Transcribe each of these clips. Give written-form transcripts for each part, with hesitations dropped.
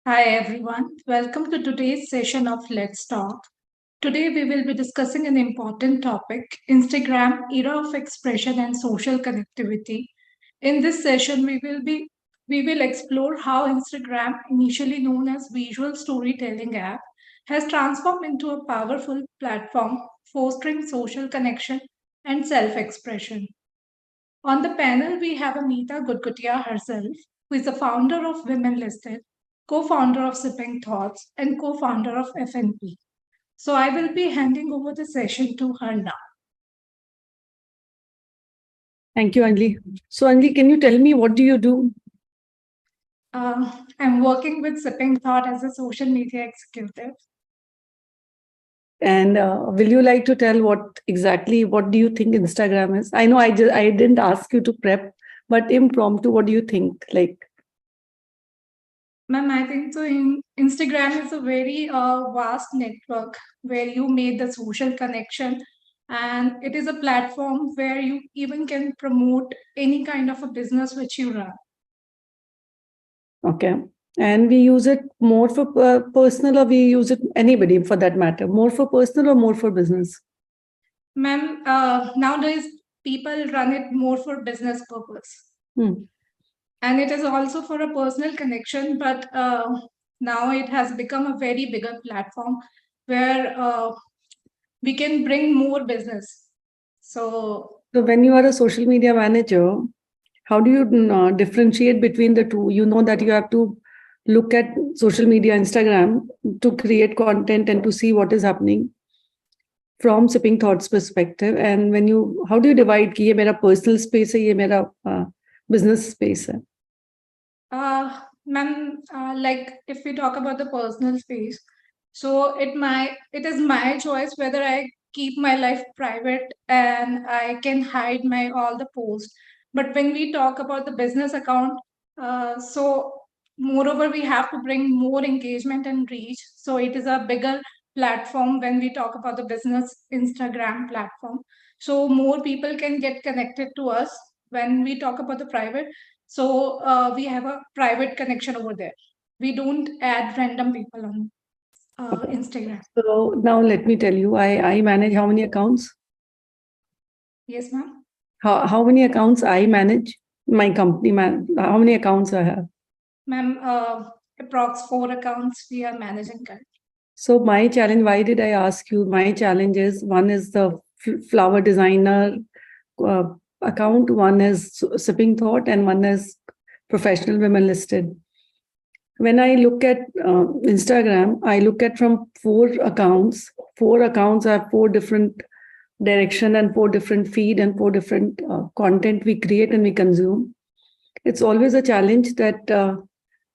Hi everyone, welcome to today's session of Let's Talk. Today we will be discussing an important topic, Instagram, era of expression and social connectivity. In this session we will explore how Instagram, initially known as visual storytelling app, has transformed into a powerful platform fostering social connection and self-expression. On the panel, we have Meeta Gutgutia herself, who is the founder of Women Listed, co-founder of Sipping Thoughts, and co-founder of FNP. So I will be handing over the session to her now. Thank you, Anjali. So, Anjali, can you tell me what do you do? I'm working with Sipping Thought as a social media executive. And will you like to tell what do you think Instagram is? I know I didn't ask you to prep, but impromptu, what do you think? Ma'am, I think so. Instagram is a very vast network where you made the social connection, and it is a platform where you even can promote any kind of a business which you run. Okay. And we use it more for personal, or we use it anybody for that matter, more for personal or more for business? Ma'am, nowadays people run it more for business purpose. And it is also for a personal connection, but now it has become a very bigger platform where we can bring more business. So when you are a social media manager, how do you differentiate between the two? You know that you have to look at social media, Instagram, to create content and to see what is happening from Sipping Thoughts perspective. And how do you divide कि ये मेरा personal space है, ये मेरा business space है? Ma'am, like if we talk about the personal space, so it is my choice whether I keep my life private and I can hide my all the posts. But when we talk about the business account, so moreover we have to bring more engagement and reach. So it is a bigger platform when we talk about the business Instagram platform. So more people can get connected to us. When we talk about the private, so we have a private connection over there. We don't add random people on Instagram. So now let me tell you, I manage how many accounts? Yes, ma'am. How many accounts I manage? My company, how many accounts I have? Ma'am, approx 4 accounts we are managing currently. So my challenge, why did I ask you? My challenge is, one is the flower designer uh, account, one is Sipping Thought, and one is Professional Women Listed. When I look at Instagram, I look at from 4 accounts. 4 accounts have 4 different direction and 4 different feed and 4 different content we create and we consume. It's always a challenge that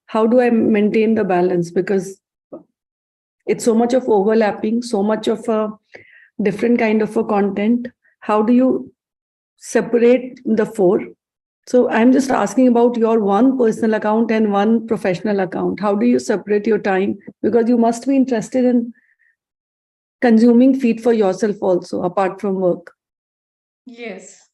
how do I maintain the balance, because it's so much of overlapping, so much of a different kind of a content. How do you separate the 4? So I'm just asking about your one personal account and one professional account. How do you separate your time? Because you must be interested in consuming feed for yourself also, apart from work. Yes.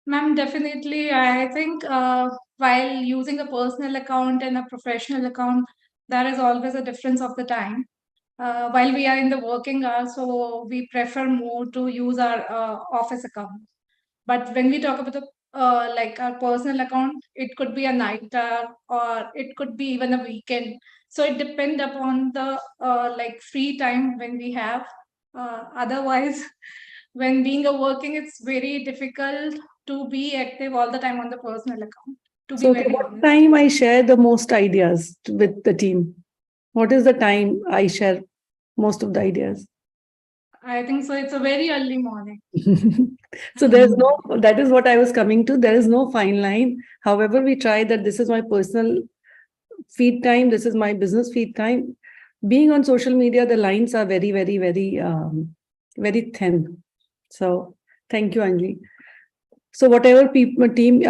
Ma'am, definitely. I think while using a personal account and a professional account, there is always a difference of the time. While we are in the working hours, so we prefer more to use our office account. But when we talk about the like our personal account, it could be a night or it could be even a weekend. So it depends upon the like free time when we have. Otherwise, when being a working, it's very difficult to be active all the time on the personal account. To be So very what honest. time I share the most ideas with the team? What is the time I share most of the ideas? I think so. It's a very early morning. So that is what I was coming to. There is no fine line. However, we try that this is my personal feed time, this is my business feed time. Being on social media, the lines are very, very, very, very thin. So thank you, Anjali. So whatever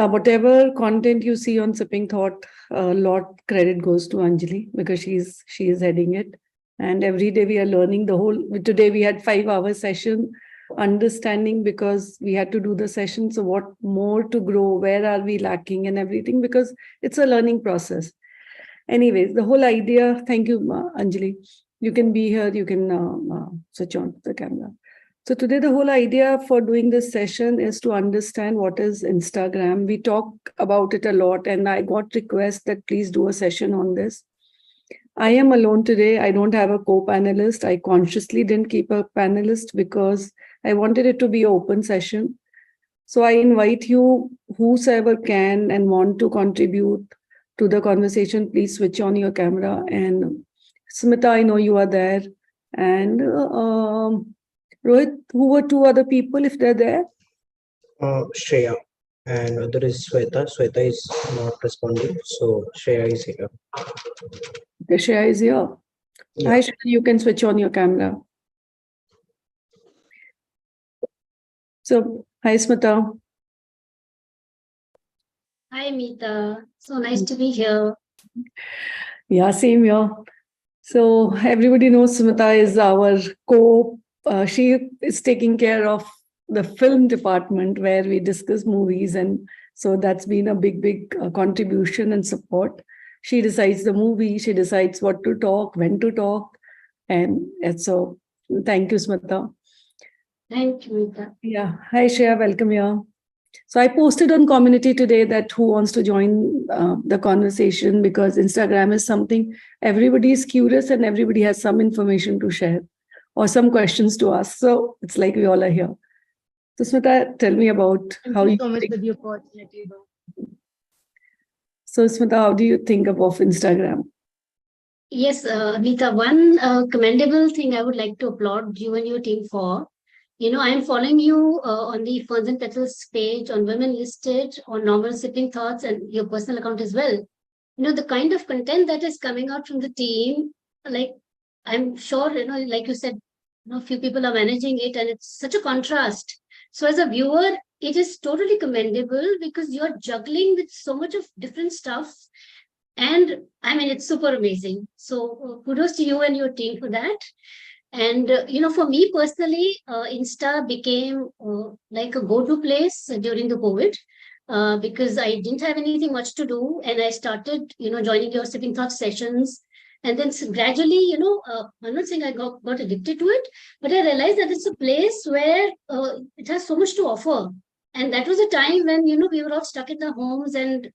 whatever content you see on Sipping Thought, a lot credit goes to Anjali, because she is heading it. And every day we are learning the whole. Today we had 5 hour session, understanding, because we had to do the session. So what more to grow? Where are we lacking and everything? Because it's a learning process. Anyways, the whole idea, thank you, Anjali. You can be here, you can switch on the camera. So today the whole idea for doing this session is to understand what is Instagram. We talk about it a lot, and I got requests that please do a session on this. I am alone today. I don't have a co-panelist. I consciously didn't keep a panelist because I wanted it to be an open session. So I invite you, whosoever can and want to contribute to the conversation, please switch on your camera. And Smita, I know you are there. And Rohit, who were two other people if they're there? Shreya, and there is Sweta. Sweta is not responding, so Shreya is here. Okay, Shreya is here. Yeah. Hi, Shreya, you can switch on your camera. So, hi, Smita. Hi, Meeta. So nice to be here. Yeah, same here. So everybody knows Smita is our she is taking care of the film department where we discuss movies. And so that's been a big contribution and support. She decides the movie, she decides what to talk, when to talk. And so thank you, Smita. Thank you, Meeta. Yeah. Hi, Shreya. Welcome here. So I posted on community today that who wants to join the conversation, because Instagram is something everybody is curious and everybody has some information to share or some questions to ask. So it's like we all are here. So Smita, tell me about how you so much think. for the opportunity, though. So Smita, how do you think of Instagram? Yes, Meeta, one commendable thing I would like to applaud you and your team for. I'm following you on the Ferns and Petals page, on Women Listed, on Normal Sipping Thoughts, and your personal account as well. The kind of content that is coming out from the team, like I'm sure, like you said, few people are managing it, and it's such a contrast. So as a viewer, it is totally commendable because you're juggling with so much of different stuff. And I mean, it's super amazing. So kudos to you and your team for that. And, for me personally, Insta became like a go-to place during the COVID because I didn't have anything much to do. And I started, joining your Sipping Thoughts sessions. And then gradually, I'm not saying I got addicted to it, but I realized that it's a place where it has so much to offer. And that was a time when, we were all stuck in the homes and,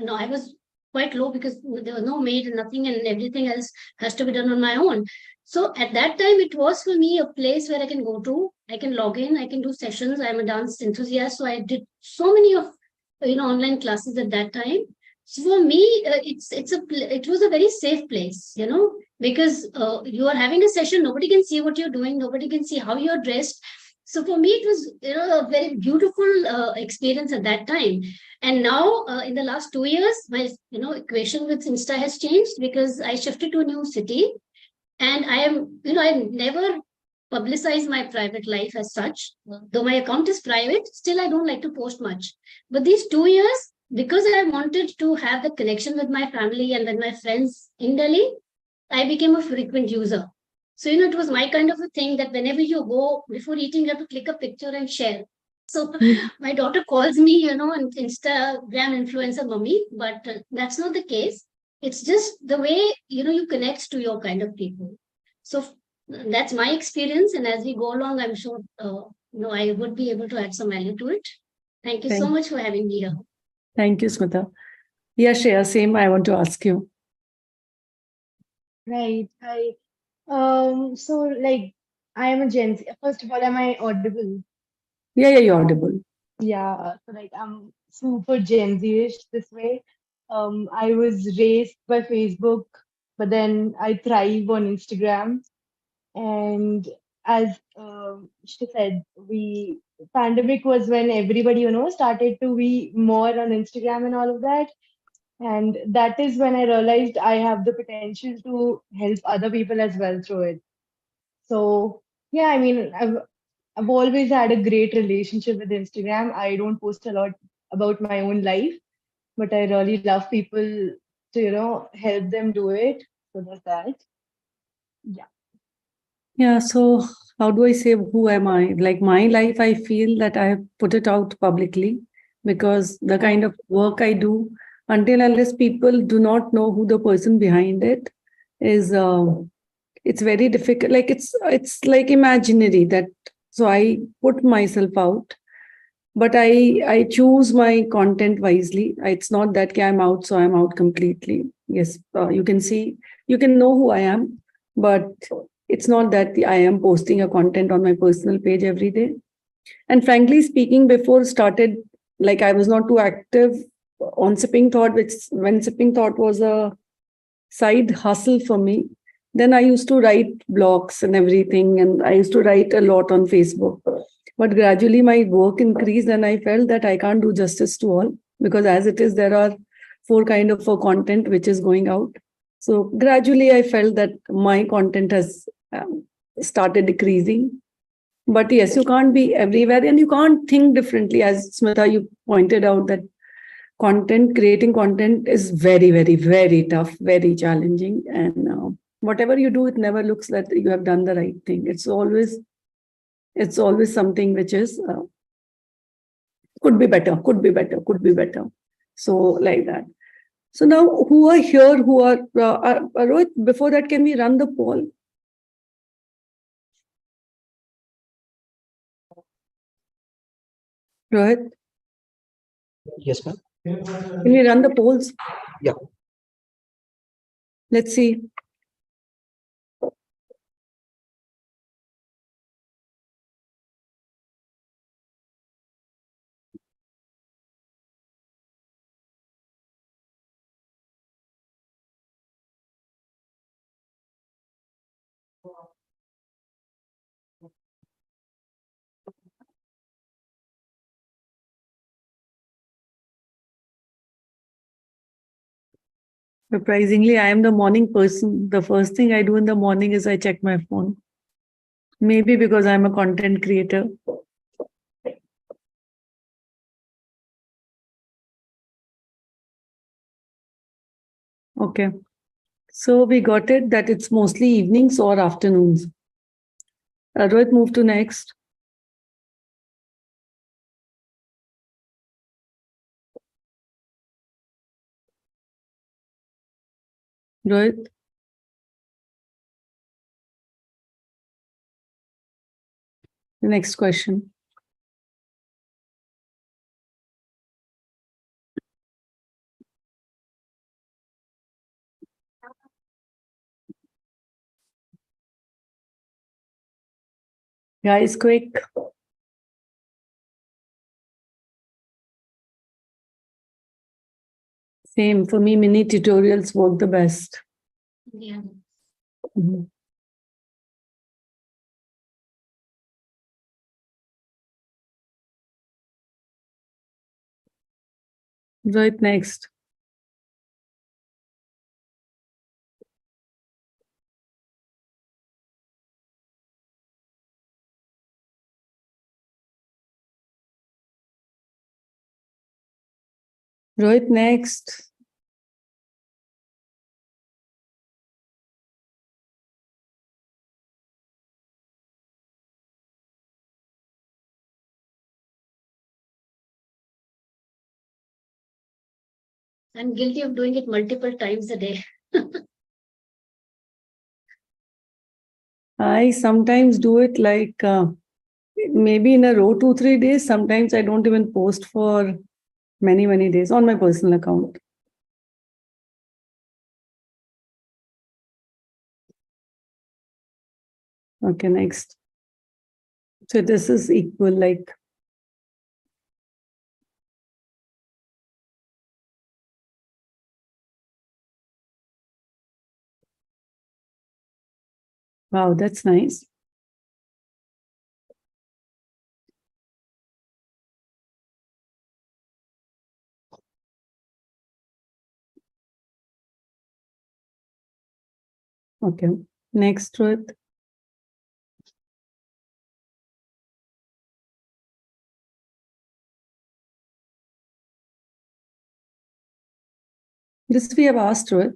I was quite low because there was no maid and nothing, and everything else has to be done on my own. So at that time, it was for me a place where I can go to, I can log in, I can do sessions. I'm a dance enthusiast, so I did so many of online classes at that time. So for me, it was a very safe place, because you are having a session, nobody can see what you're doing, nobody can see how you're dressed. So for me, it was a very beautiful experience at that time. And now, in the last 2 years, my equation with Insta has changed because I shifted to a new city, and I never publicize my private life as such. Though my account is private, still I don't like to post much. But these 2 years, because I wanted to have the connection with my family and with my friends in Delhi, I became a frequent user. So, it was my kind of a thing that whenever you go before eating, you have to click a picture and share. So my daughter calls me, an Instagram influencer mommy, but that's not the case. It's just the way, you connect to your kind of people. So that's my experience. And as we go along, I'm sure, I would be able to add some value to it. Thank you so much for having me here. Thank you, Smita. Yeah, Shreya, same I want to ask you. Right. So like I am a Gen Z. First of all, am I audible? Yeah, you're audible. Yeah. So like I'm super Gen Z-ish this way. I was raised by Facebook, but then I thrive on Instagram. And as she said, we pandemic was when everybody, started to be more on Instagram and all of that. And that is when I realized I have the potential to help other people as well through it. So yeah, I mean, I've always had a great relationship with Instagram. I don't post a lot about my own life, but I really love people to, help them do it. So there's that. Yeah. Yeah, so how do I say who am I? Like my life, I feel that I put it out publicly because the kind of work I do, until unless people do not know who the person behind it is, it's very difficult. Like it's like imaginary that. So I put myself out, but I choose my content wisely. It's not that I'm out, so I'm out completely. Yes, you can see, you can know who I am, but it's not that I am posting a content on my personal page every day. And frankly speaking, before started, like I was not too active on Sipping Thought, which when Sipping Thought was a side hustle for me. Then I used to write blogs and everything, and I used to write a lot on Facebook. But gradually my work increased, and I felt that I can't do justice to all, because as it is, there are four kind of content which is going out. So gradually I felt that my content has started decreasing. But yes, you can't be everywhere, and you can't think differently. As Smita, you pointed out that creating content is very, very, very tough, very challenging. And whatever you do, it never looks that you have done the right thing. It's always something which is could be better, could be better, could be better. So like that. So now who are here, who are, Rohit, before that, can we run the poll? Rohit, Yes, ma'am. can we run the polls? Yeah. Let's see. Surprisingly, I am the morning person. The first thing I do in the morning is I check my phone. Maybe because I'm a content creator. Okay. So we got it that it's mostly evenings or afternoons. Rohit, move to next. Rohit. The next question. Guys, quick. Same for me, mini tutorials work the best. Yeah. Mhm. Rohit, next. Rohit, next. I'm guilty of doing it multiple times a day. I sometimes do it like maybe in a row 2-3 days. Sometimes I don't even post for many, many days on my personal account. Okay, next. So this is equal, like. Wow, that's nice. Okay, next, Rohit. This we have asked, Rohit.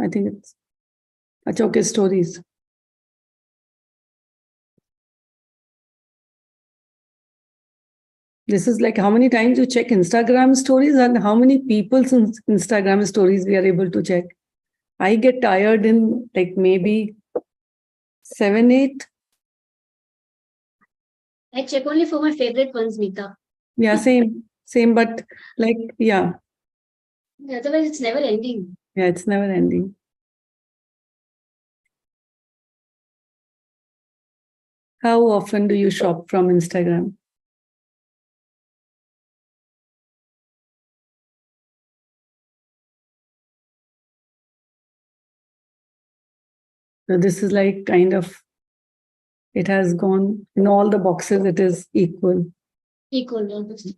I think it's Achoke stories. This is like how many times you check Instagram stories and how many people's Instagram stories we are able to check. I get tired in like maybe 7, 8. I check only for my favorite ones, Meeta. Yeah, same, but like, yeah, Otherwise, it's never ending. yeah, it's never ending. How often do you shop from Instagram? So this is like kind of, it has gone in all the boxes, it is equal. Equal, almost.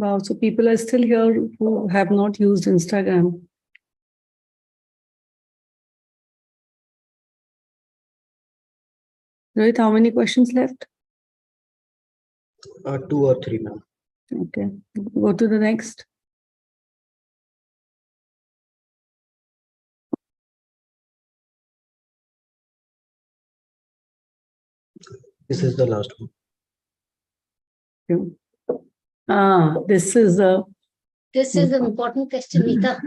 Wow, so people are still here who have not used Instagram. Rohit, how many questions left? 2 or 3, ma'am. Okay, go to the next. This is the last one. This is a. This is an important question, Meeta.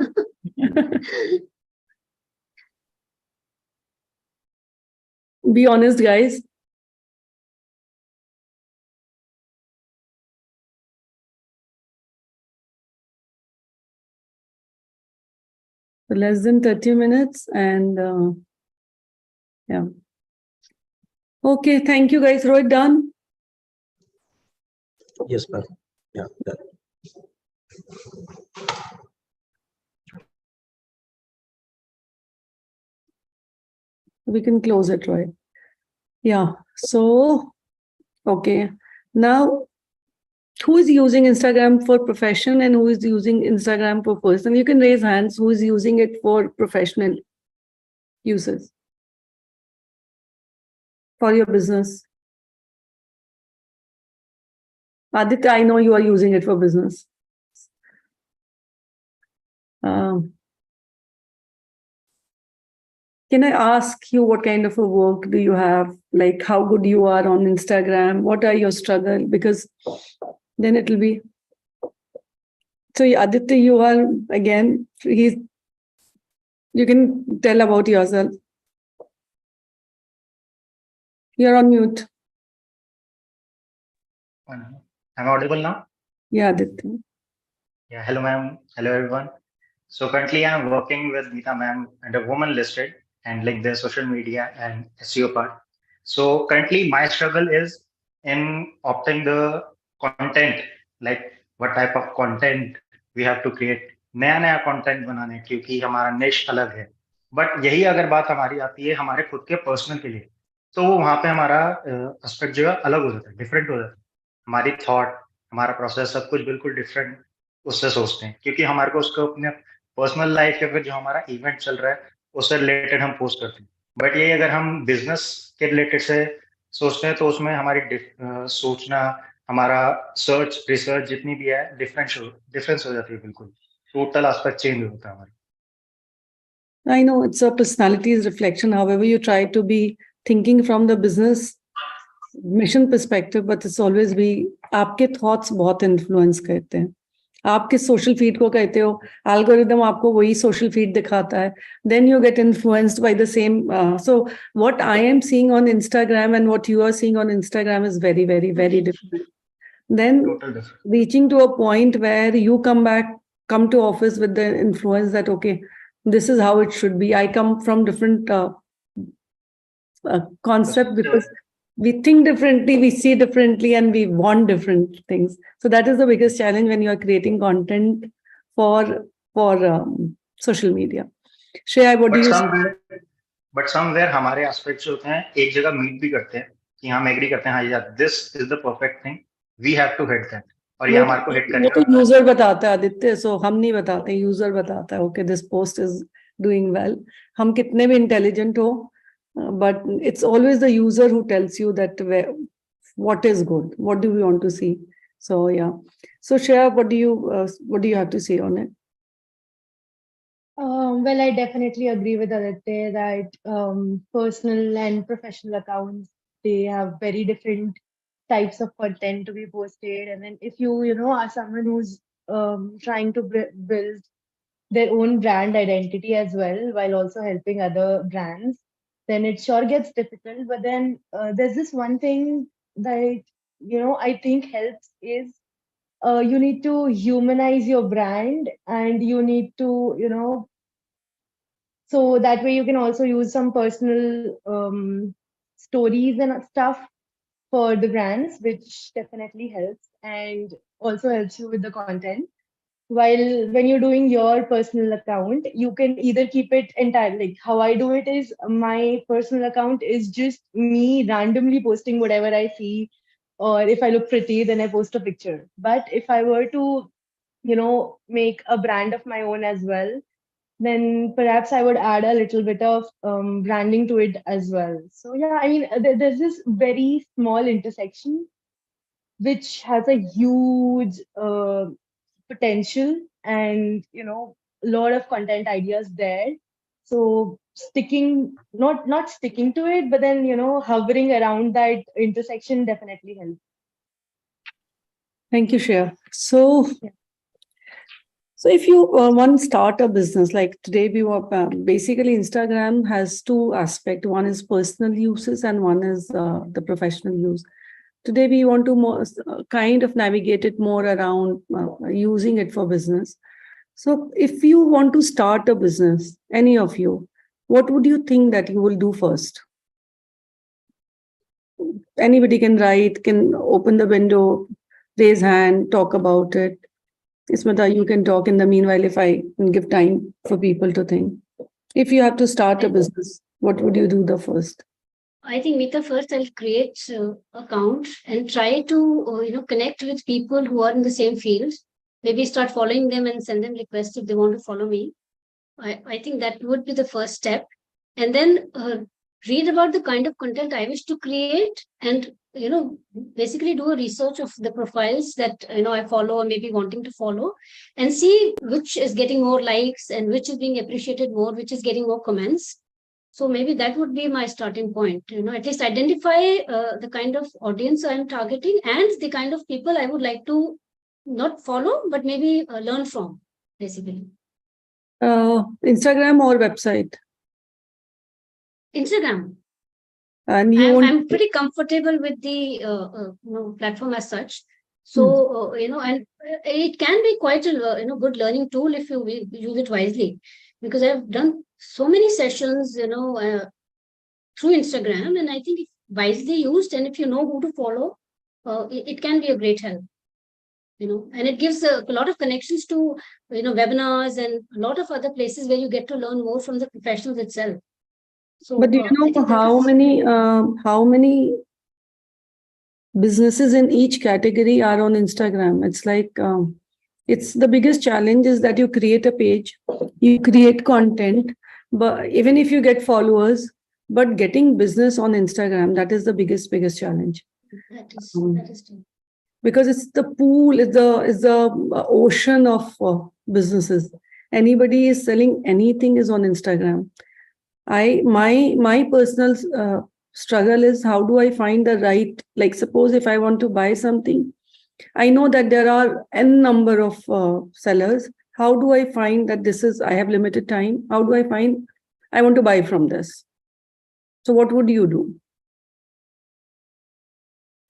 Be honest, guys. So less than 30 minutes and yeah. Okay, thank you guys. Rohit, done? Yes, ma'am. Yeah, done. We can close it, right? Yeah, so, okay. Now, who is using Instagram for profession and who is using Instagram for personal? You can raise hands who is using it for professional uses for your business. Aditya, I know you are using it for business. Can I ask you what kind of a work do you have? Like how good you are on Instagram? What are your struggle? Because then it will be. So Aditya, you are again, you can tell about yourself. You're on mute. Am I audible now? Yeah, Aditya. Yeah, hello ma'am. Hello everyone. So currently I'm working with Meeta ma'am and a woman listed and like the social media and SEO part. So currently my struggle is in opting the content, like what type of content we have to create. नया नया content बनाने क्योंकि हमारा निश अलग है. But यही अगर बात हमारी आती है हमारे खुद के पर्सनल के लिए तो वो वहाँ पे हमारा एस्पेक्ट जो है अलग हो जाता है, डिफरेंट हो जाता है. हमारी थॉट, हमारा प्रोसेस सब कुछ बिल्कुल डिफरेंट उससे सोचते हैं क्योंकि हमारे को उसको अपने पर्सनल लाइफ या फिर जो हमारा इवेंट चल रहा है उससे रिलेटेड हम पोस्ट करते हैं. बट ये अगर हम बिजनेस के रिलेटेड से सोचते हैं तो उसमें हमारी सोचना, हमारा सर्च रिसर्च जितनी भी है डिफरेंस हो जाती है. बिल्कुल टोटल एस्पेक्ट चेंज होता है हमारा. I know it's a personality's reflection. However, you try to be thinking from the business mission perspective, but it's always be आपके thoughts बहुत influence करते हैं. आप किस social feed को कहते हो, algorithm आपको वही social feed दिखाता है. Then you get influenced by the same. So what I am seeing on Instagram and what you are seeing on Instagram is very, very, very different. Then Total different. reaching to a point where you come to office with the influence that, okay, this is how it should be. I come from different concept because we think differently, we see differently, and we want different things. So that is the biggest challenge when you are creating content for social media. Shreya, what do you say? But somewhere हमारे aspects होते हैं एक जगह meet भी करते हैं कि हम एग्री करते हैं हाँ यार this is the perfect thing we have to hit that और ये हमारे को हिट वो तो करेगा. यूजर बताता है आदित्य, सो हम नहीं बताते, यूजर बताता है okay this post is doing well. हम कितने भी इंटेलिजेंट हो, but it's always the user who tells you that what is good, what do we want to see. So yeah. So Shreya, what do you have to say on it? Well, I definitely agree with Aditya that personal and professional accounts, they have very different types of content to be posted. And then if you know, are someone who's trying to build their own brand identity as well while also helping other brands, then it sure gets difficult. But then there's this one thing that, I think helps is you need to humanize your brand, and you need to, so that way you can also use some personal stories and stuff for the brands, which definitely helps and also helps you with the content. While when you're doing your personal account, you can either keep it entire. Like how I do it is my personal account is just me randomly posting whatever I see, or if I look pretty, then I post a picture. But if I were to, make a brand of my own as well, then perhaps I would add a little bit of branding to it as well. So yeah, I mean, there's this very small intersection which has a huge potential, and a lot of content ideas there. So sticking, not sticking to it, but then hovering around that intersection definitely helps. Thank you, Shreya. So Yeah. so if you want to start a business, like today we were basically Instagram has two aspects. One is personal uses and one is the professional use. Today we want to more, kind of navigate it more around using it for business. So if you want to start a business, any of you, what would you think that you will do first? Anybody can write, can open the window, raise hand, talk about it. Smita, you can talk in the meanwhile if I give time for people to think. If you have to start a business, what would you do the first? I think Meeta, first I'll create account and try to connect with people who are in the same field. Maybe start following them and send them requests if they want to follow me. I think that would be the first step. And then read about the kind of content I wish to create, and basically do a research of the profiles that I follow or maybe wanting to follow, and see which is getting more likes and which is being appreciated more, which is getting more comments. So maybe that would be my starting point. At least identify the kind of audience I'm targeting and the kind of people I would like to not follow, but maybe learn from, basically. Instagram or website? Instagram. And you I'm pretty comfortable with the platform as such. So and it can be quite a good learning tool if you use it wisely. Because I've done so many sessions through Instagram, and I think if wisely used and if you know who to follow, it can be a great help. And it gives a lot of connections to webinars and a lot of other places where you get to learn more from the professionals itself. So, but do you know how many businesses in each category are on Instagram? It's like it's the biggest challenge is that you create a page, you create content, but even if you get followers, but getting business on Instagram, that is the biggest challenge. that is true. Because it's the pool, is the ocean of businesses. Anybody is selling anything is on Instagram. My personal struggle is how do I find the right, like suppose if I want to buy something, I know that there are n number of sellers. How do I find that I have limited time? How do I find I want to buy from this? So what would you do?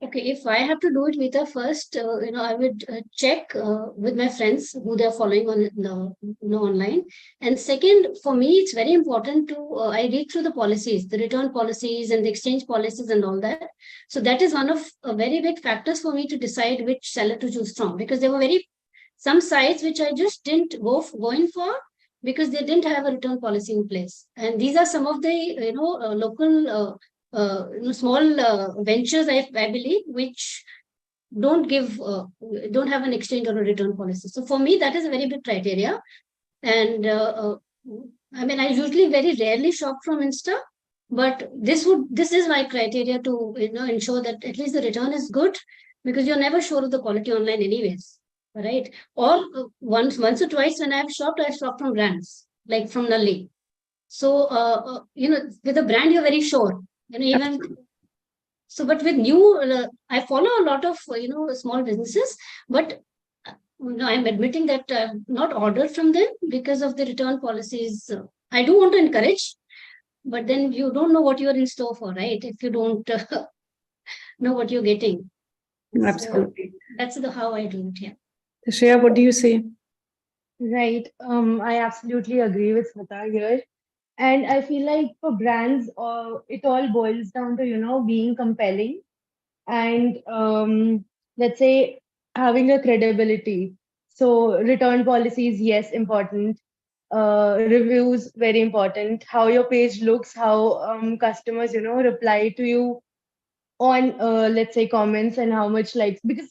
Okay, if I have to do it, Meeta, first, I would check with my friends who they're following on online. And second, for me, it's very important to I read through the policies, the return policies and the exchange policies and all that. So that is one of very big factors for me to decide which seller to choose from, because there were some sites which I just didn't go in for because they didn't have a return policy in place. And these are some of the local small ventures, I believe, which don't don't have an exchange or a return policy. So for me, that is a very big criteria. And I mean, I usually very rarely shop from Insta, But this is my criteria to ensure that at least the return is good, because you're never sure of the quality online anyways, right? Or once or twice when I've shopped from brands like from Nalli. So with a brand you're very sure, even so. But with new, I follow a lot of small businesses, but no, I'm admitting that I've not ordered from them because of the return policies. I do want to encourage, but then you don't know what you're in store for, right? If you don't know what you're getting. So Absolutely. that's how I do it. Yeah. Shreya, what do you say? Right. I absolutely agree with Smita here. And I feel like for brands, it all boils down to, being compelling and let's say having a credibility. So return policies, yes, important. Reviews, very important. How your page looks, how customers, reply to you on, let's say, comments, and how much likes. Because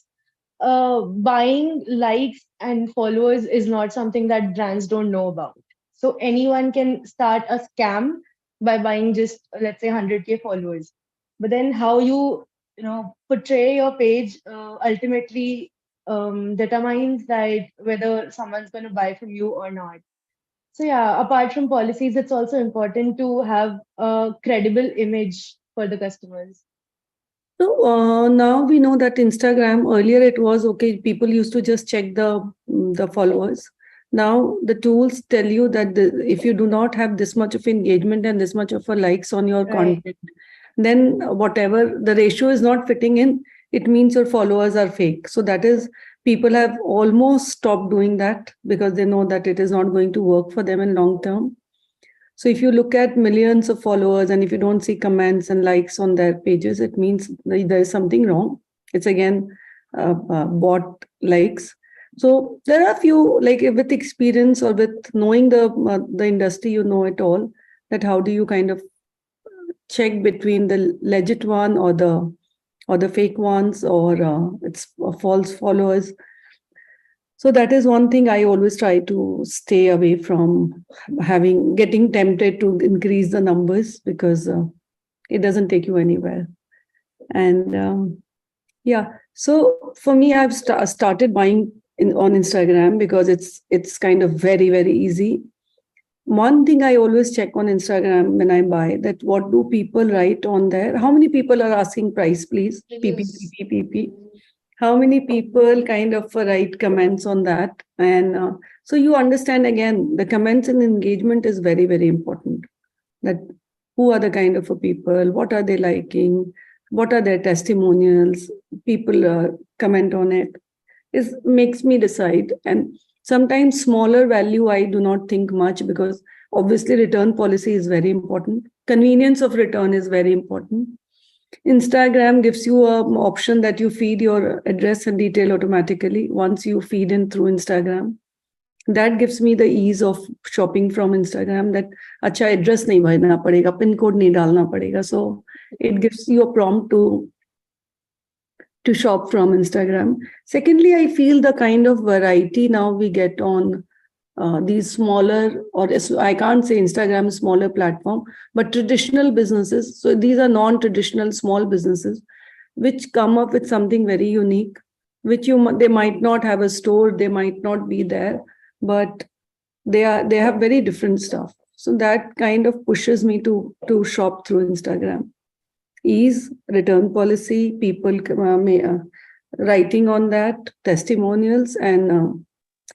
buying likes and followers is not something that brands don't know about. So anyone can start a scam by buying just, let's say, 100K followers. But then how you portray your page ultimately determines that whether someone's going to buy from you or not. So yeah, apart from policies, it's also important to have a credible image for the customers. So now we know that Instagram, earlier it was okay, people used to just check the followers. Now the tools tell you that if you do not have this much of engagement and this much of a likes on your Right. content, then whatever the ratio is not fitting in, it means your followers are fake. So that is, people have almost stopped doing that because they know that it is not going to work for them in long term. So if you look at millions of followers and if you don't see comments and likes on their pages, it means there is something wrong. It's again bot likes. So there are a few, like with experience or with knowing the industry, you know it all, that how do you kind of check between the legit one or the fake ones, or it's false followers. So that is one thing I always try to stay away from, getting tempted to increase the numbers, because it doesn't take you anywhere. And yeah, so for me, I've started buying on Instagram because it's kind of very, very easy. One thing I always check on Instagram when I buy, that what do people write on there? How many people are asking price, please? Reviews. PP. How many people kind of write comments on that? And so you understand, again, the comments and engagement is very, very important. That who are the kind of people, what are they liking, what are their testimonials, people comment on it, is makes me decide. And sometimes smaller value I do not think much, because obviously return policy is very important, convenience of return is very important. Instagram gives you an option that you feed your address and detail automatically once you feed in through Instagram. That gives me the ease of shopping from Instagram, that acha address nahi bharna padega, pin code nahi dalna padega. So it gives you a prompt to shop from Instagram. Secondly, I feel the kind of variety now we get on these smaller, or I can't say Instagram is smaller platform, but traditional businesses. So these are non-traditional small businesses which come up with something very unique, which they might not have a store, they might not be there, but they have very different stuff. So that kind of pushes me to shop through Instagram. Ease, return policy, people writing on that, testimonials, and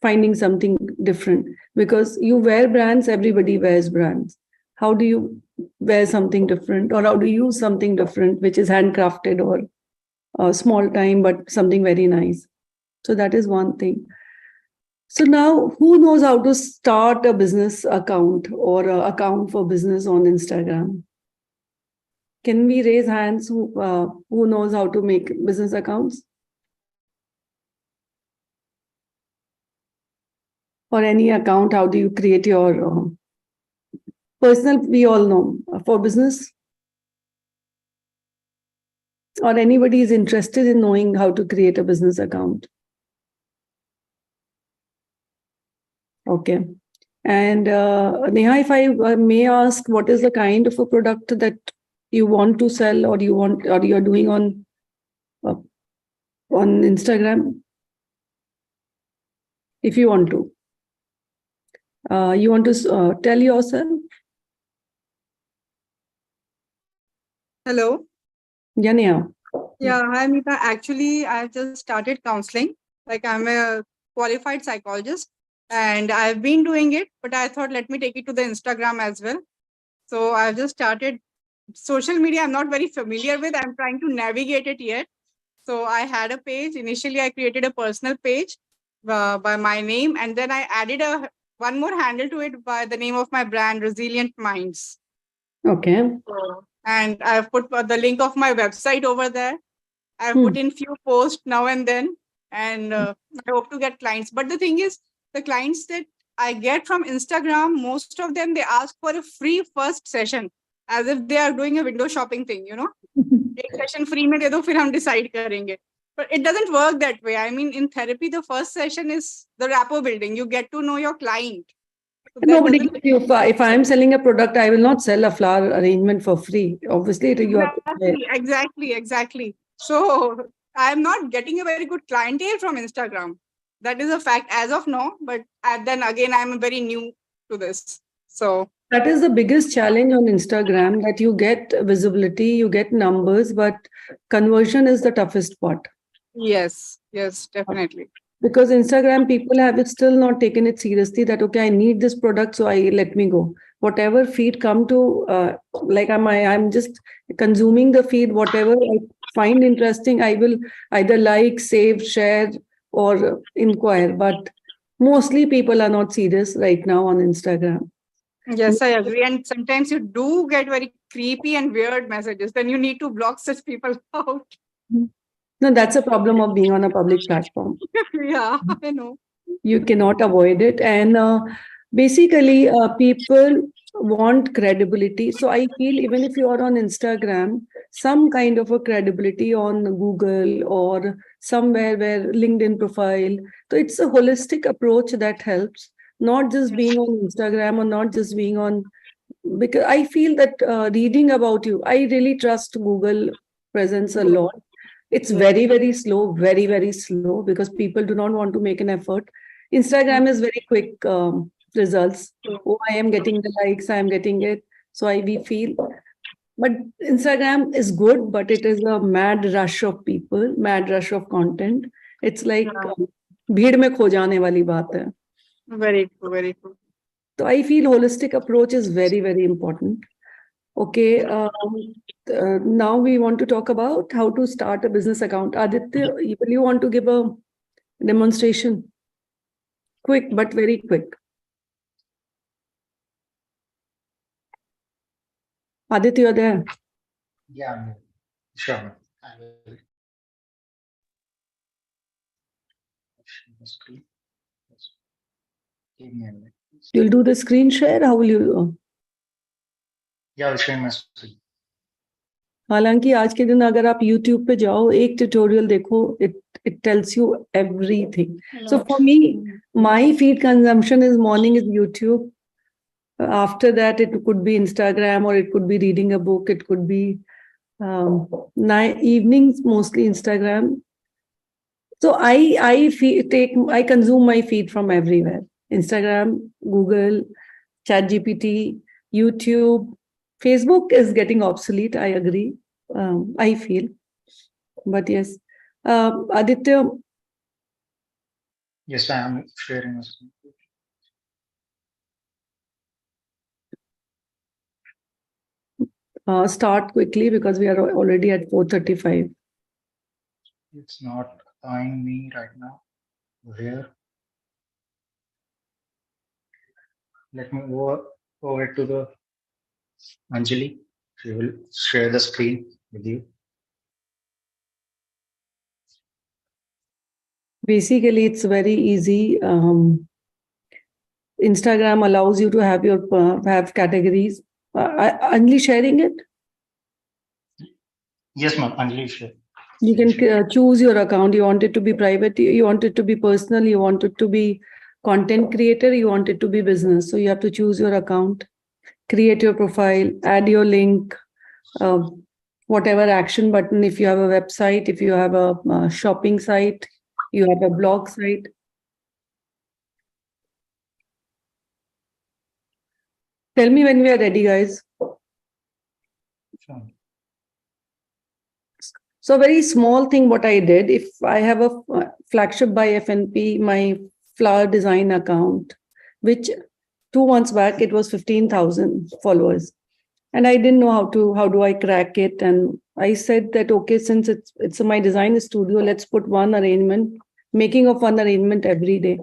finding something different. Because you wear brands, everybody wears brands. How do you wear something different, or how do you use something different, which is handcrafted or small time, but something very nice? So that is one thing. So now, who knows how to start a business account or an account for business on Instagram? Can we raise hands who knows how to make business accounts? Or any account, how do you create your personal, we all know, for business? Or anybody is interested in knowing how to create a business account? Okay. And Neha, if I may ask, what is the kind of a product that you want to sell, or you're doing uh, on Instagram? If you want to, tell yourself. Hello. Yeah, Neha. Yeah, hi Meeta. Actually, I just started counseling. Like I'm a qualified psychologist and I've been doing it, but I thought let me take it to the Instagram as well. So I've just started social media. I'm not very familiar with. I'm trying to navigate it yet. So I had a page. Initially, I created a personal page by my name, and then I added a one more handle to it by the name of my brand, Resilient Minds. Okay. And I've put the link of my website over there. I've put in few posts now and then, and I hope to get clients. But the thing is, the clients that I get from Instagram, most of them they ask for a free first session, as if they are doing a window shopping thing. एक session free में दे दो फिर हम decide करेंगे. But it doesn't work that way. I mean, in therapy, the first session is the rapport building. You get to know your client. So that Nobody doesn't gives you. If I am selling a product, I will not sell a flower arrangement for free. Obviously, you have to pay. Exactly. So I'm not getting a very good clientele from Instagram. That is a fact as of now. But then again, I'm very new to this. So That is the biggest challenge on Instagram, that you get visibility, you get numbers, but conversion is the toughest part. yes, definitely. Because Instagram people have it still not taken it seriously, that okay, I need this product, so I let me go. Whatever feed come to, like I'm just consuming the feed. Whatever I find interesting, I will either like, save, share, or inquire. But mostly people are not serious right now on Instagram. Yes, I agree. And sometimes you do get very creepy and weird messages. Then you need to block such people out. No, that's a problem of being on a public platform. Yeah, I know. You cannot avoid it. And basically, people want credibility. So I feel even if you are on Instagram, some kind of a credibility on Google or somewhere where LinkedIn profile. So it's a holistic approach that helps, not just being on Instagram or not just being on, because I feel that reading about you, I really trust Google presence a lot. It's very, very slow, very, very slow, because people do not want to make an effort. Instagram is very quick results. Oh, I am getting the likes, I am getting it. So we feel, but Instagram is good, but it is a mad rush of people, mad rush of content. It's like भीड़ में खो जाने वाली बात है. Very true, very true. So I feel holistic approach is very, very important. Okay, now we want to talk about how to start a business account. Aditya, will you want to give a demonstration? Quick, but very quick. Aditya, you're there. Yeah, sure. I will share the screen. Yes. Give me a minute. You'll do the screen share. How will you? Yeah, I'll share my screen. हालांकि आज के दिन अगर आप YouTube पे जाओ, एक tutorial देखो, it tells you everything. So for me, my feed consumption is morning is YouTube. After that, it could be Instagram, or it could be reading a book. It could be evenings, mostly Instagram. So I consume my feed from everywhere: Instagram, Google, ChatGPT, YouTube. Facebook is getting obsolete. I agree. I feel, but yes, Aditya. Yes, I am sharing my screen. Start quickly because we are already at 4:35. It's not allowing me right now. Where? Let me over to the Anjali. She will share the screen with you. Basically, it's very easy. Instagram allows you to have have categories. Only sharing it. Yes, ma'am. Anjali, share. You can choose your account. You want it to be private. You want it to be personal. You want it to be content creator, you want it to be business. So you have to choose your account, create your profile, add your link, whatever action button. If you have a website, if you have a shopping site, you have a blog site. Tell me when we are ready, guys. So a very small thing what I did, if I have a flagship by FNP, my flower design account, which 2 months back, it was 15,000 followers. And I didn't know how do I crack it. And I said that, okay, since it's my design studio, let's put one arrangement, making of one arrangement every day.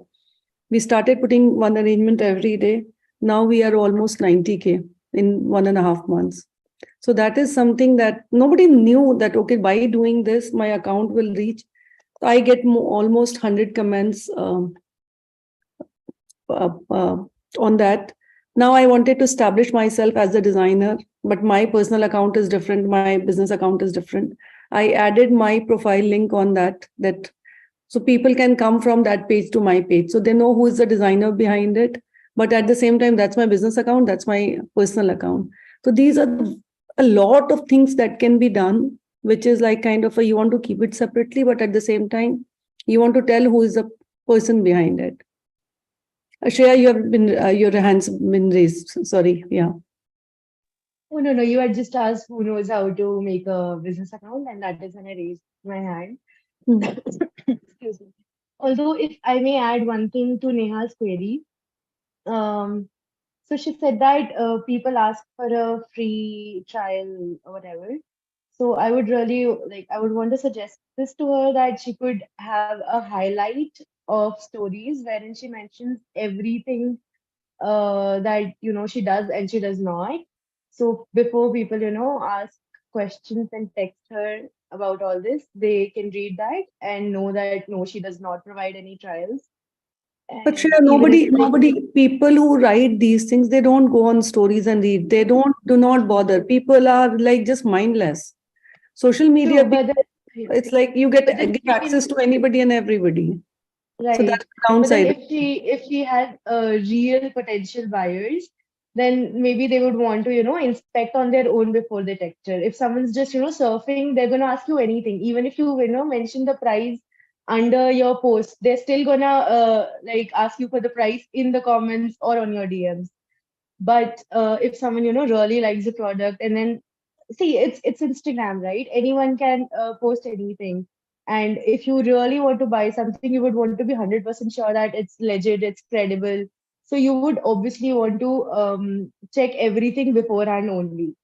We started putting one arrangement every day. Now we are almost 90K in 1.5 months. So that is something that nobody knew that, okay, by doing this, my account will reach. I get almost 100 comments on that. Now I wanted to establish myself as a designer, but my personal account is different. My business account is different. I added my profile link on that so people can come from that page to my page. So they know who is the designer behind it. But at the same time, that's my business account. That's my personal account. So these are a lot of things that can be done, which is like kind of you want to keep it separately, but at the same time, you want to tell who is the person behind it. Shreya, you have been, your hands been raised. Sorry, yeah. Oh, no, you had just asked who knows how to make a business account, and that is when I raised my hand. Excuse me. Although, if I may add one thing to Neha's query, so she said that people ask for a free trial or whatever. So I would really I would want to suggest this to her that she could have a highlight of stories wherein she mentions everything that she does and she does not. So before people ask questions and text her about all this, they can read that and know that no, she does not provide any trials. But And Shreya, even if nobody, people who write these things, they don't go on stories and read. They do not bother. People are like just mindless. Social media, true, but it's like you get then access to anybody and everybody. So right. that's the But then downside. if she had real potential buyers, then maybe they would want to, inspect on their own before they text her. If someone's just, surfing, they're gonna ask you anything. Even if you, mention the price under your post, they're still gonna ask you for the price in the comments or on your DMs. But if someone, really likes the product, and then see, it's Instagram, right? Anyone can post anything. And if you really want to buy something, you would want to be 100% sure that it's legit, it's credible. So you would obviously want to check everything beforehand only.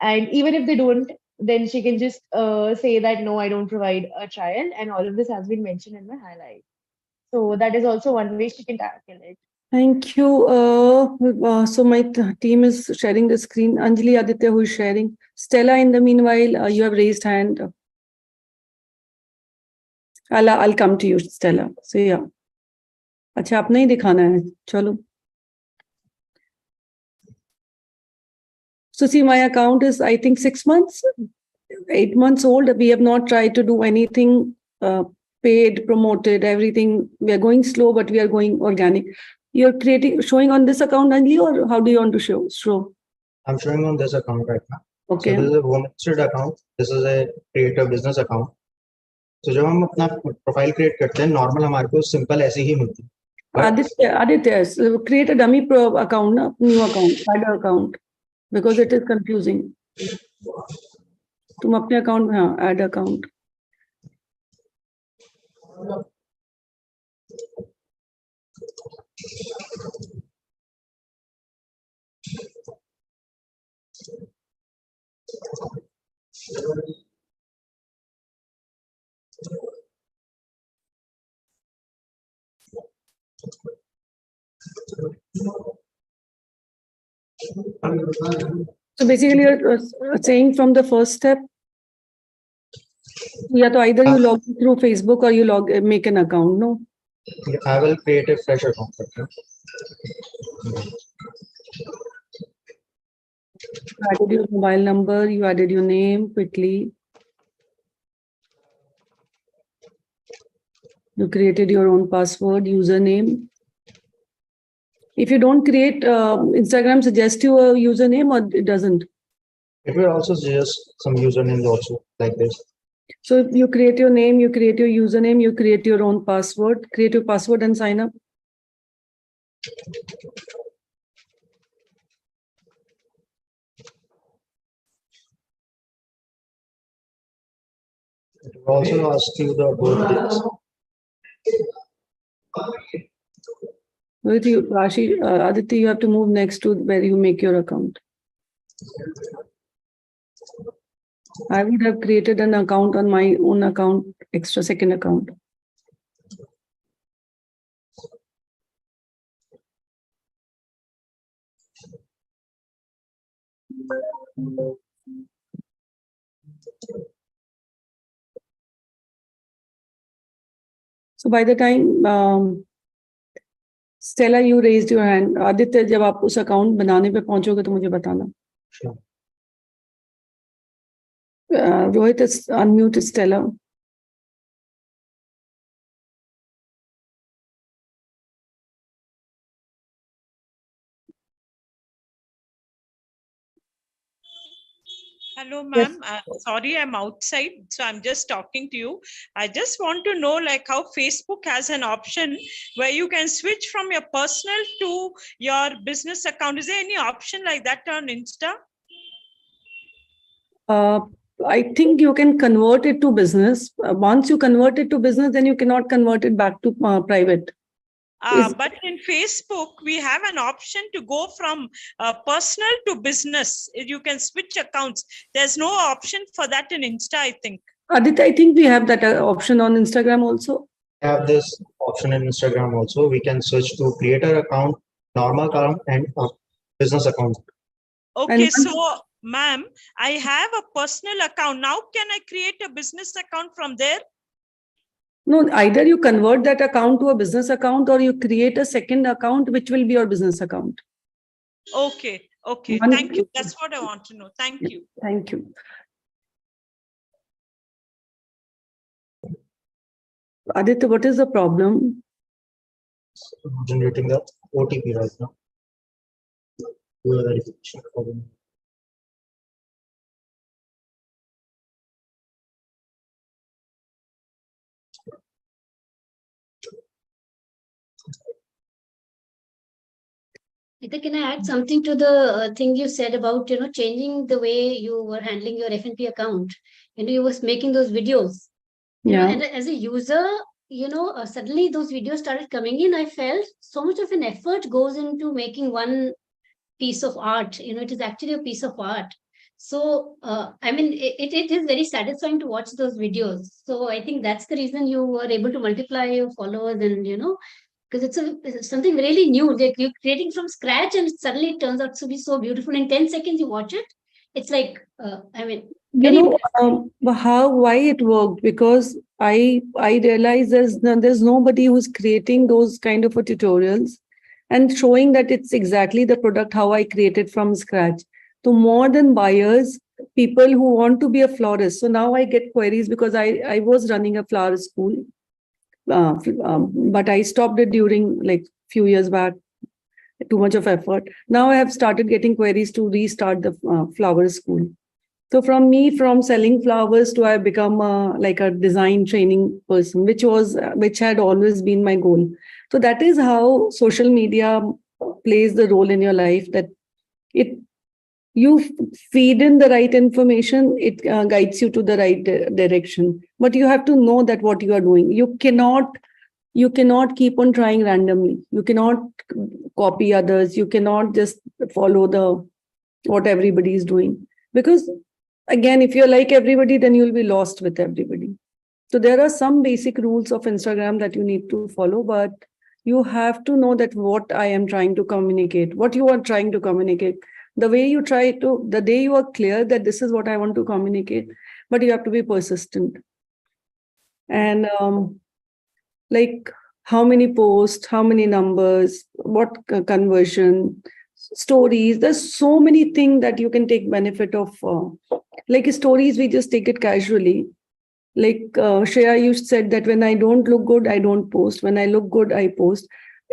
And even if they don't, then she can just say that, no, I don't provide a trial. And all of this has been mentioned in my highlight. So that is also one way she can tackle it. Thank you. So my team is sharing the screen. Anjali Aditya, who is sharing. Stella, in the meanwhile, you have raised hand. I'll come to you, Stella. So yeah. अच्छा अपना ही दिखाना है चलो. So see, my account is, I think, 6 months, 8 months old. We have not tried to do anything paid, promoted, everything. We are going slow, but we are going organic. You're showing on this account, Anjali, or how do you want to show? I'm showing on this account right now. Okay. So this is a woman-listed account. This is a creator business account. So जब हम अपना profile create करते हैं, normal हमारे को simple ऐसी ही मिलती है. Aditya, so create a dummy account, new account, add account, because it is confusing. तुम अपने account में add account. So basically, you're saying from the first step, yeah, so either you log in through Facebook or you make an account, no? I will create a fresh account. You added your mobile number, you added your name quickly. You created your own password, username. If you don't create, Instagram suggests you a username or it doesn't? It will also suggest some usernames also like this. So you create your name, you create your username, you create your own password, create your password and sign up. It will also ask you the birthdays. With you, Rashi, Aditya, you have to move next to where you make your account. I would have created an account on my own account, extra second account. So by the time Stella, you raised your hand. Aditya, जब आप उस account बनाने पे पहुंचोगे तो मुझे बताना. Sure. Rohit is unmute Stella. Hello, Yes. ma'am. Sorry, I'm outside, so I'm just talking to you. I just want to know, like, how Facebook has an option where you can switch from your personal to your business account. Is there any option like that on Insta? I think you can convert it to business. Once you convert it to business, then you cannot convert it back to private. But in Facebook, we have an option to go from personal to business. You can switch accounts. There's no option for that in Insta, I think. Aditya, I think we have that option on Instagram also. We have this option in Instagram also. We can switch to creator account, normal account, and business account. Okay, And so ma'am, I have a personal account. Now can I create a business account from there? no, either you convert that account to a business account or you create a second account, which will be your business account. Okay, okay. One- Thank you. That's what I want to know. Thank you. Thank you. Aditya, what is the problem? Generating the OTP right now. Do a verification for them. Meeta, can I add something to the thing you said about changing the way you were handling your FNP account? You was making those videos. Yeah. And as a user, suddenly those videos started coming in. I felt so much of an effort goes into making one piece of art. It is actually a piece of art. So, I mean, it is very satisfying to watch those videos. So I think that's the reason you were able to multiply your followers and, because it's something really new. Like you're creating from scratch and suddenly it turns out to be so beautiful. In 10 seconds, you watch it. It's like, I mean, why it worked, because I realized there's nobody who's creating those kind of tutorials and showing that it's exactly the product how I created from scratch. So more than buyers, people who want to be a florist. So now I get queries because I was running a flower school, but I stopped it during like few years back. Too much of effort. Now I have started getting queries to restart the flower school. So from selling flowers to I become like a design training person, which had always been my goal. So that is how social media plays the role in your life, that you feed in the right information, it guides you to the right direction. But you have to know that what you are doing. You cannot keep on trying randomly. You cannot copy others. You cannot just follow what everybody is doing, because again, if you're like everybody, then you'll be lost with everybody. So there are some basic rules of Instagram that you need to follow, but you have to know that what I am trying to communicate, what you are trying to communicate, the day you are clear that this is what I want to communicate, but you have to be persistent. And like how many posts, how many numbers, what conversion, stories, there's so many things that you can take benefit of. Like stories, we just take it casually. Like Shreya, you said that when I don't look good, I don't post. When I look good, I post.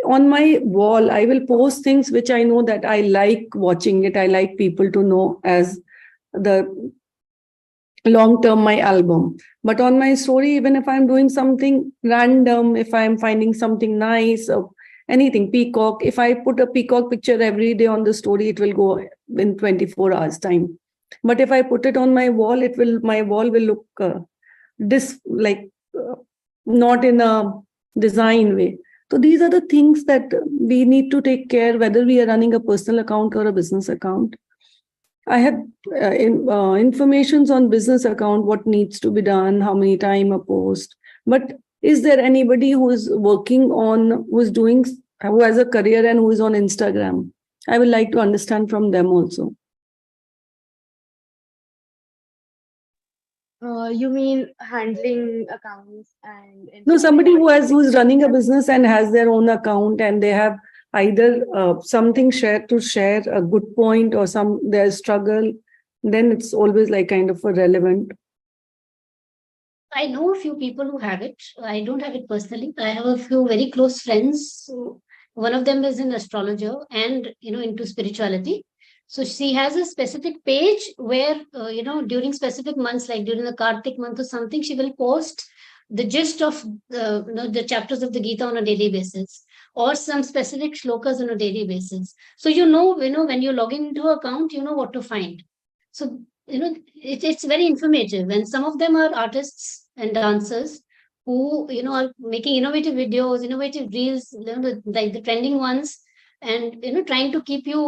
on my wall, I will post things which I know that I like watching it. I like people to know as the long term my album. But on my story, even if I'm doing something random, if I'm finding something nice or anything, peacock, if I put a peacock picture every day on the story, it will go in 24 hours time. But if I put it on my wall will look like not in a design way. So these are the things that we need to take care, whether we are running a personal account or a business account. I have informations on business account, what needs to be done, how many time a post. But is there anybody who is working on, who has a career and who is on Instagram? I would like to understand from them also. You mean handling accounts and No, somebody information? who's running a business and has their own account, and they have either something to share a good point or their struggle, then it's always like kind of a relevant. I know a few people who have it. I don't have it personally. I have a few very close friends. One of them is an astrologer and into spirituality. So she has a specific page where during specific months, like during the Kartik month or something, she will post the gist of the chapters of the Gita on a daily basis, or some specific shlokas on a daily basis. So when you log into her account, you know what to find. So it's very informative, and some of them are artists and dancers who are making innovative videos, innovative reels, like the trending ones, and trying to keep you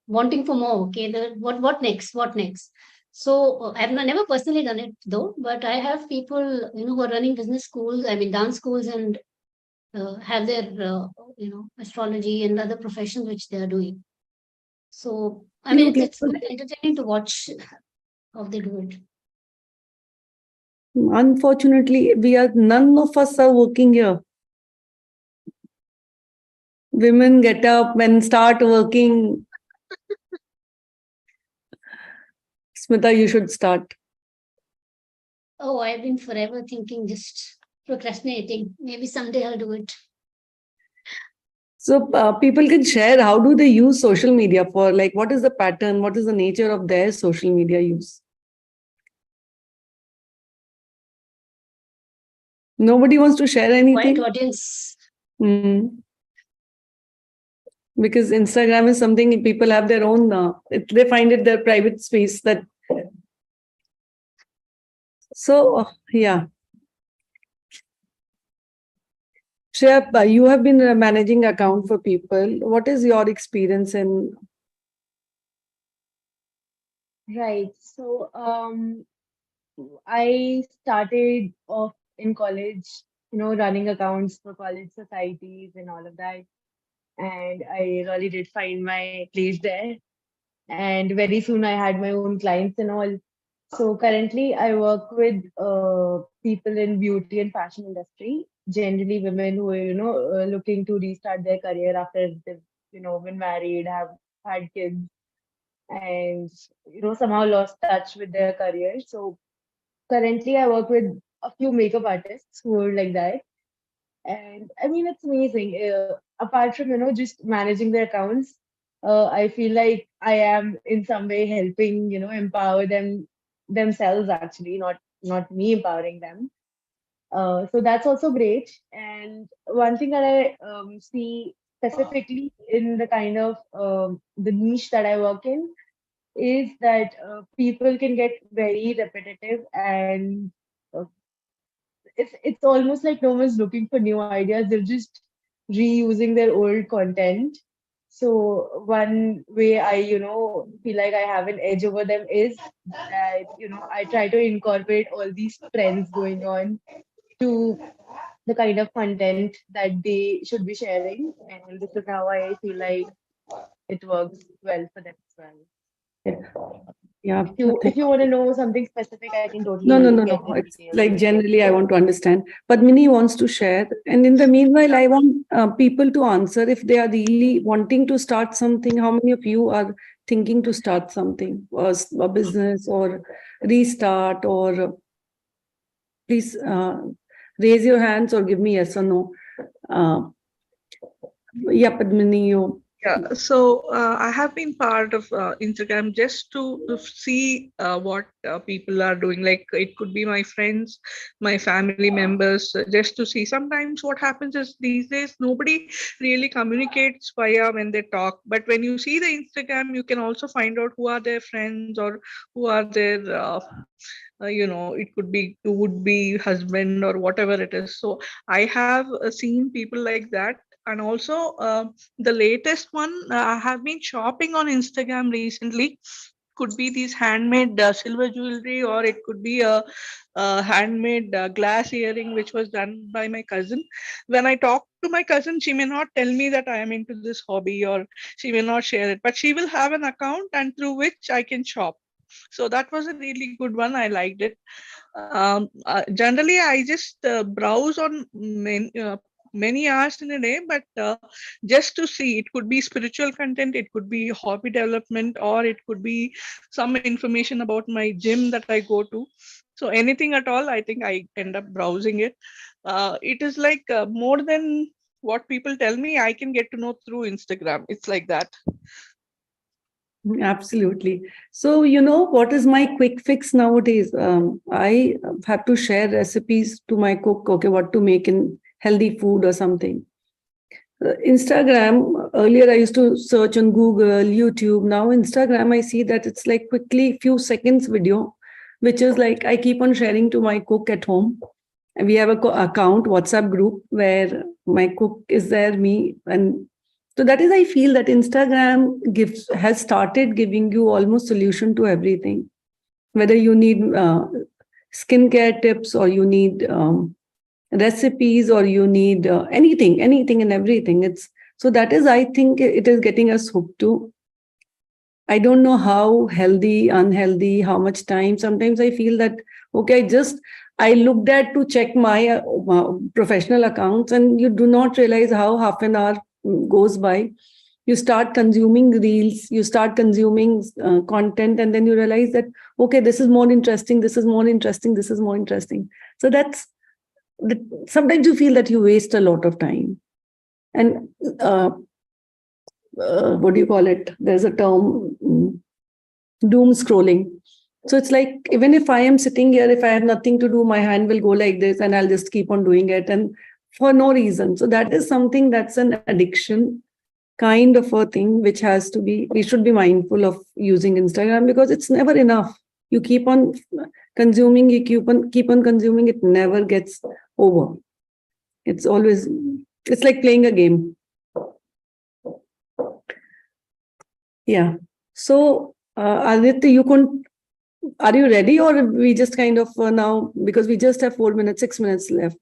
wanting for more. Okay, what next, what next? So I've never personally done it though, but I have people who are running business schools, I mean dance schools, and have their astrology and other professions which they are doing. So I mean, it's quite entertaining to watch how they do it. Unfortunately, none of us are working here. Women get up and start working. Smita, you should start. Oh, I've been forever thinking, just procrastinating. Maybe someday I'll do it. So people can share, how do they use social media for, like, what is the pattern, what is the nature of their social media use? Nobody wants to share anything. Quiet audience. Because Instagram is something people have their own, they find it their private space. So yeah. Shreya, you have been managing account for people. What is your experience in? Right. So I started off in college, running accounts for college societies and all of that. And I really did find my place there. And very soon I had my own clients and all. So currently I work with people in beauty and fashion industry, generally women who are, looking to restart their career after they've, been married, have had kids, and, somehow lost touch with their career. So currently I work with a few makeup artists who are like that. And I mean, it's amazing. Apart from, just managing their accounts, I feel like I am in some way helping, empower them themselves actually, not me empowering them. So that's also great. And one thing that I see specifically in the kind of the niche that I work in is that people can get very repetitive, and uh, it's almost like no one's looking for new ideas. They're just reusing their old content. So one way I, feel like I have an edge over them is that, I try to incorporate all these trends going on to the kind of content that they should be sharing. And this is how I feel like it works well for them as well. Yeah. If you want to know something specific, I can No. totally get the It's details. like generally I want to understand. But Minnie wants to share. And in the meanwhile, I want people to answer if they are really wanting to start something. How many of you are thinking to start something, or a business, or restart, or please raise your hands or give me yes or no. Yeah, Padmini, you. Yeah, so I have been part of Instagram just to see what people are doing. Like it could be my friends, my family members, just to see. Sometimes what happens is these days nobody really communicates via when they talk. But when you see the Instagram, you can also find out who are their friends or who are their, it could be would be husband or whatever it is. So I have seen people like that. And also, the latest one, I have been shopping on Instagram recently. Could be these handmade silver jewelry, or it could be a handmade glass earring, which was done by my cousin. When I talk to my cousin, she may not tell me that I am into this hobby, or she may not share it, but she will have an account and through which I can shop. So that was a really good one. I liked it. Generally, I just browse on many hours in a day, but just to see. It could be spiritual content, it could be hobby development, or it could be some information about my gym that I go to. So anything at all, I think I end up browsing it. It is like more than what people tell me, I can get to know through Instagram. It's like that. Absolutely. So, what is my quick fix nowadays? I have to share recipes to my cook, okay, what to make in healthy food or something. Instagram, earlier I used to search on Google, YouTube. Now, Instagram, I see that it's like quickly, few seconds video, which is like I keep on sharing to my cook at home. And we have a account, WhatsApp group, where my cook is there, me, and so that is, I feel that Instagram has started giving you almost solution to everything. Whether you need skincare tips, or you need recipes, or you need anything and everything. It's so that is, I think it is getting us hooked to. I don't know how healthy, unhealthy, how much time. Sometimes I feel that, okay, I looked at to check my professional accounts, and you do not realize how half an hour goes by. You start consuming reels, you start consuming content, and then you realize that, okay, this is more interesting, this is more interesting, this is more interesting. So sometimes you feel that you waste a lot of time. And what do you call it? There's a term, doom scrolling. So it's like, even if I am sitting here, if I have nothing to do, my hand will go like this and I'll just keep on doing it, and for no reason. So that is something that's an addiction kind of a thing, which we should be mindful of using Instagram, because it's never enough. You keep on consuming, you keep on consuming, it never gets over. It's like playing a game. Yeah. So, Aditya, are you ready, or we just kind of now, because we just have 4 minutes, 6 minutes left?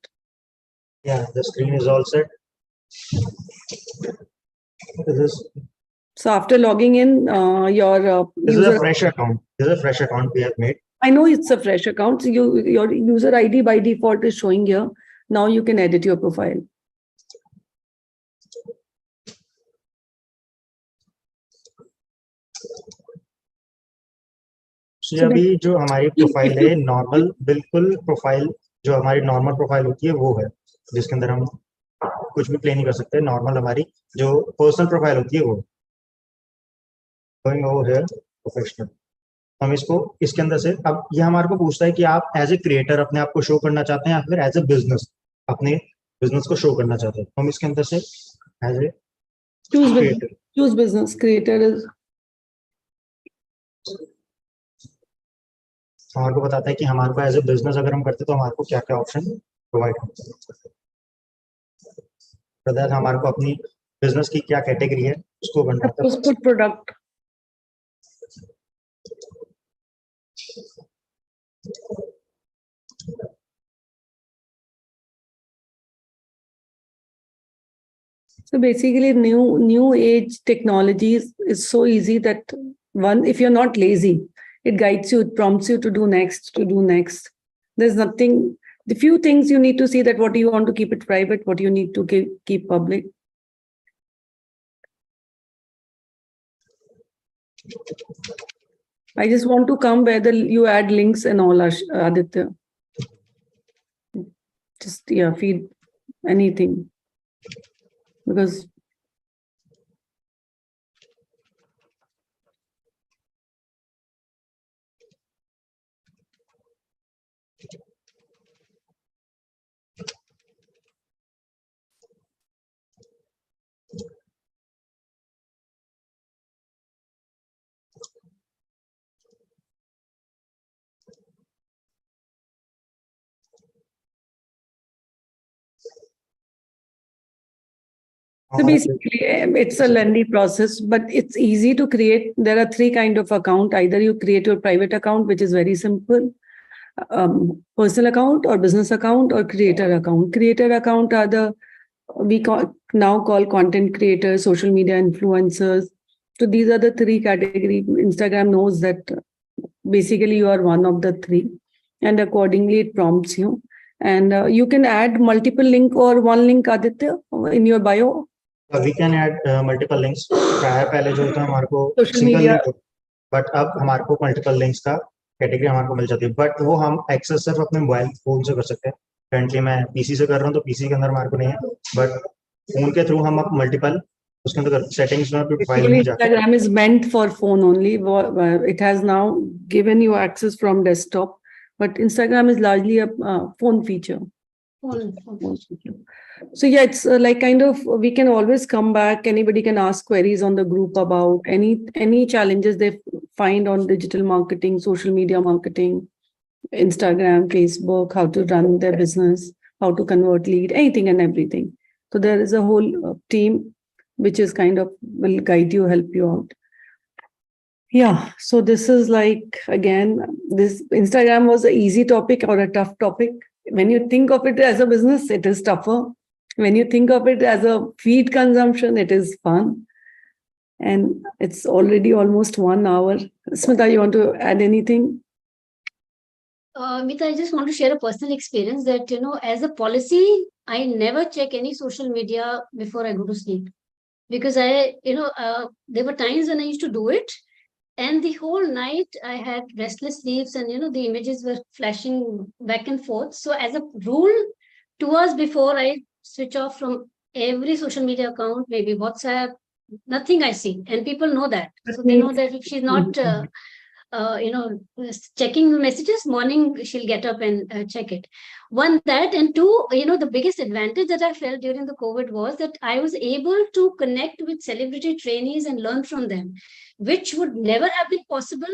Yeah, the screen is all set. So after logging in, this is a fresh account. This is a fresh account we have made. I know it's a fresh account. So your user ID by default is showing here. Now you can edit your profile. So अभी जो हमारी profile है normal, बिल्कुल profile जो हमारी normal profile होती है वो है, जिसके अंदर हम कुछ भी प्ले नहीं कर सकते. नॉर्मल हमारी जो पर्सनल प्रोफाइल होती है वो गोइंग ओवर हियर प्रोफेशनल. हम इसको इसके अंदर से, अब ये हमारे को पूछता है कि आप एज ए क्रिएटर अपने आप को शो करना चाहते हैं या फिर एज ए बिजनेस अपने बिजनेस को शो करना चाहते हैं. हम इसके अंदर से as a choose business creator हमारे को बताता है कि हमारे को एज ए बिजनेस अगर हम करते तो हमारे को क्या क्या ऑप्शन प्रोवाइड होते हैं. हमारे को अपनी बिजनेस की क्या कैटेगरी है उसको बनना है. Product. So basically, new age technologies is so easy that if you're not lazy, it guides you, it prompts you to do next. There's nothing. The few things you need to see, that what do you want to keep it private, what you need to keep public. I just want to come where you add links and all, Aditya. Just feed anything. because so basically, it's a lengthy process, but it's easy to create. There are three kind of account. Either you create your private account, which is very simple, personal account or business account or creator account. Creator account are the now call content creators, social media influencers. So these are the three category. Instagram knows that basically you are one of the three, and accordingly it prompts you. And you can add multiple link or one link, Aditya, in your bio. We can add multiple links. पहले जो था हमारे को Social single media. link, but अब हमारे को multiple links का category हमारे को मिल जाती है, बट वो हम एक्सेस सिर्फ अपने मोबाइल फोन से कर सकते हैं. करंटली मैं पीसी से कर रहा हूँ, तो पीसी के अंदर हमारे को नहीं है, बट फोन के थ्रू हम अब मल्टीपल उसके अंदर सेटिंग्स में प्रोफाइल में जाके. Instagram is meant for phone only. It has now given you access from desktop, but Instagram is largely a phone feature. So yeah, it's like kind of, we can always come back. Anybody can ask queries on the group about any challenges they find on digital marketing, social media marketing, Instagram, Facebook, how to run their business, how to convert lead, anything and everything. So there is a whole team which is kind of will guide you, help you out. Yeah, so this is like, again, this Instagram was an easy topic or a tough topic. When you think of it as a business, it is tougher. When you think of it as a feed consumption, it is fun. And it's already almost 1 hour. Smita, you want to add anything? Meeta, I just want to share a personal experience that, as a policy, I never check any social media before I go to sleep. Because there were times when I used to do it, and the whole night I had restless sleeps, and the images were flashing back and forth. So as a rule, 2 hours before I switch off from every social media account, maybe WhatsApp, nothing I see, and people know that. So they know that if she's not checking the messages, morning she'll get up and check it. One, that, and two, the biggest advantage that I felt during the COVID was that I was able to connect with celebrity trainees and learn from them, which would never have been possible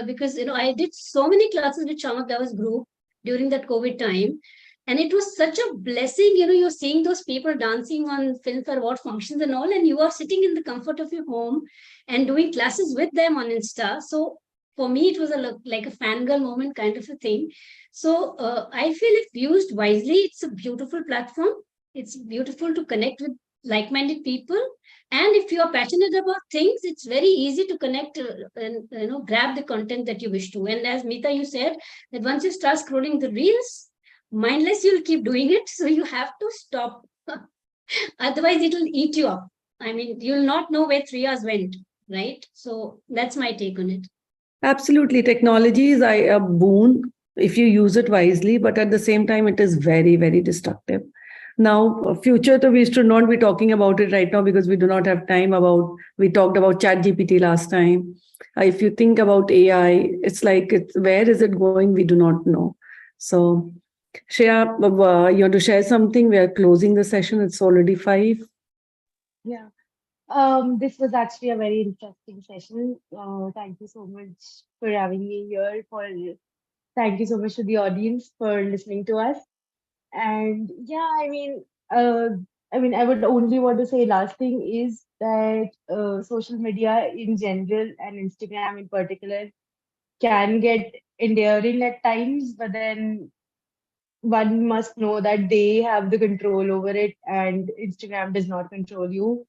because I did so many classes with Shamak Dava's group during that COVID time. And it was such a blessing, you're seeing those people dancing on Filmfare Award functions and all, and you are sitting in the comfort of your home and doing classes with them on Insta. So for me, it was like a fangirl moment kind of a thing. So I feel if used wisely, it's a beautiful platform. It's beautiful to connect with like-minded people. And if you are passionate about things, it's very easy to connect and grab the content that you wish to. And as Meeta, you said, that once you start scrolling the reels, mindless, you'll keep doing it. So you have to stop. Otherwise, it'll eat you up. I mean, you'll not know where 3 hours went, right? So that's my take on it. Absolutely. Technology is a boon if you use it wisely, but at the same time, it is very, very destructive. Now, future, we should not be talking about it right now because we do not have time. We talked about ChatGPT last time. If you think about AI, it's like, where is it going? We do not know. So, Shreya, you want to share something? We are closing the session. It's already 5. Yeah. This was actually a very interesting session. Thank you so much for having me here. Thank you so much to the audience for listening to us. And yeah, I would only want to say last thing is that social media in general and Instagram in particular can get endearing at times, but then one must know that they have the control over it and Instagram does not control you.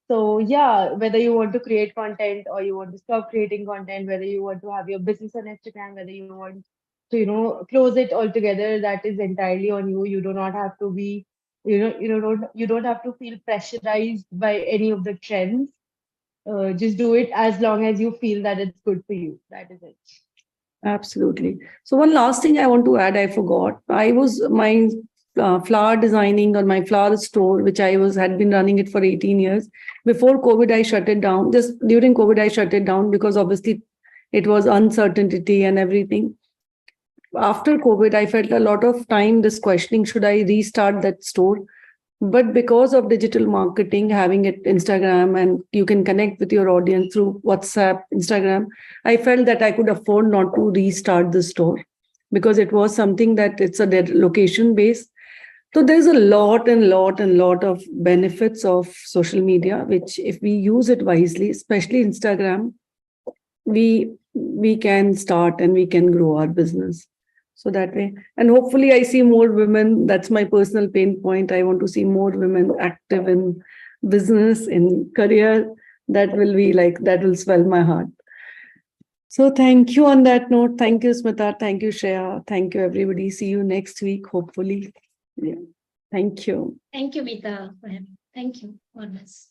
So yeah, whether you want to create content or you want to stop creating content, whether you want to have your business on Instagram, whether you want to, close it altogether, that is entirely on you. You do not have to be, you don't have to feel pressurized by any of the trends. Just do it as long as you feel that it's good for you. That is it. Absolutely. So one last thing I want to add, I forgot. My flower designing or my flower store, which had been running it for 18 years. Before COVID, I shut it down. Just during COVID, I shut it down because obviously it was uncertainty and everything. After COVID, I felt a lot of time this questioning, should I restart that store? But because of digital marketing, having it Instagram, and you can connect with your audience through WhatsApp, Instagram, I felt that I could afford not to restart the store because it was something that it's a location based. So there's a lot of benefits of social media, which if we use it wisely, especially Instagram, we can start and we can grow our business. So that way, and hopefully I see more women. That's my personal pain point. I want to see more women active in business, in career. That will swell my heart. So thank you on that note. Thank you, Smita. Thank you, Shreya. Thank you, everybody. See you next week, hopefully. Yeah. Thank you. Thank you, Meeta. Thank you, always.